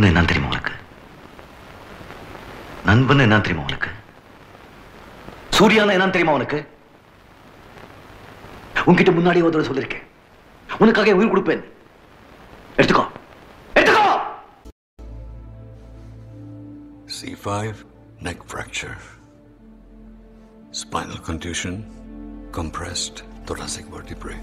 நண்பன் என்ன தெரியுமா உனக்கு? நண்பன் என்ன தெரியுமா உனக்கு? சூர்யானா என்ன தெரியுமா உனக்கு? உன்கிட்ட முன்னாடி ஒரு தடவை சொல்லிருக்கேன், உனக்காக உயிர் கொடுப்பேன். எடுத்துக்கோ, எடுத்துக்கோ. C5, neck fracture, spinal contusion, compressed thoracic vertebrae,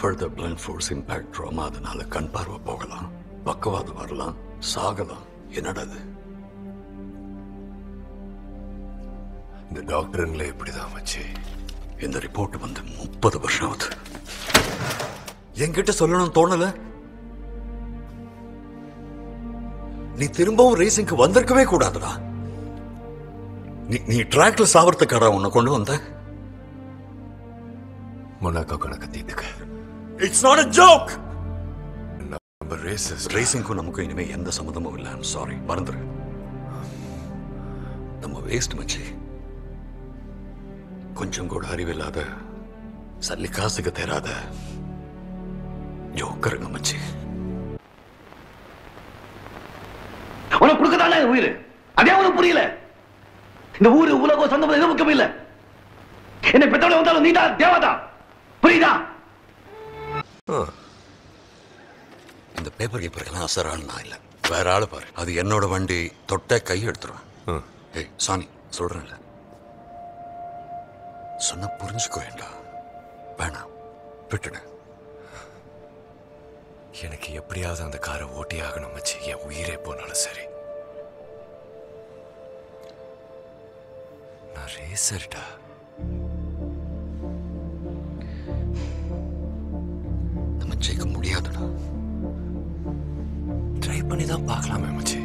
further blunt force impact trauma. அதனால கண் பார்வை போகலாம், பக்கவாதம் வரலாம், சாகலாம். என்னடா இது? இந்த டாக்டருங்களே இப்படிதான் வச்சு. இந்த ரிப்போர்ட் வந்து 30 வருஷம் ஆகுது. என்கிட்ட சொல்லணும் தோணல? நீ திரும்பவும் ரேசிங்க்கு வந்திருக்கவே கூடாதுடா. நீ ட்ராக்ல சாவறதுக்காரா உன்னை கொண்டு வந்த? மொனாக்கோ கணக்கு தீத்துக்க. It's not a joke. நம்ம ரேசிங்க்கும் நமக்கும் இனிமே எந்த சம்மந்தமும் இல்லை. ஐம் சாரி, மறந்துரு. நம்ம வேஸ்ட் மச்சி. கொஞ்சம் கூட அறிவில்லாத, சல்லி காசுக்கு தேராத ஜோக்கருங்க மச்சி. உனக்கு கொடுக்கதானே உயிர், அதே உனக்கு புரியல. இந்த ஊரு உலகம் சொந்தம் எதுவும் முக்கியம் இல்ல. என்னை பெற்றவளை வந்தாலும் நீ தான் தேவதா, புரியுதா? இந்த பேப்பர் கீப்பருக்கெல்லாம் அசரால் நான் இல்லை, வேற ஆளு பாரு. அது என்னோட வண்டி, தொட்ட கை எடுத்துருவேன். ஏய் சாணி, சொல்றேன்ல, சொன்ன புரிஞ்சுக்கோ. வேண்டாம், வேணாம், விட்டுடு. எனக்கு எப்படியாவது அந்த காரை ஓட்டி ஆகணும் மச்சி. என் உயிரே போனாலும் சரி. நான் ரேசர்டா. நம்ம ஜெயிக்க முடியாதுடா. ட்ரை பண்ணி தான் பார்க்கலாமே மச்சி.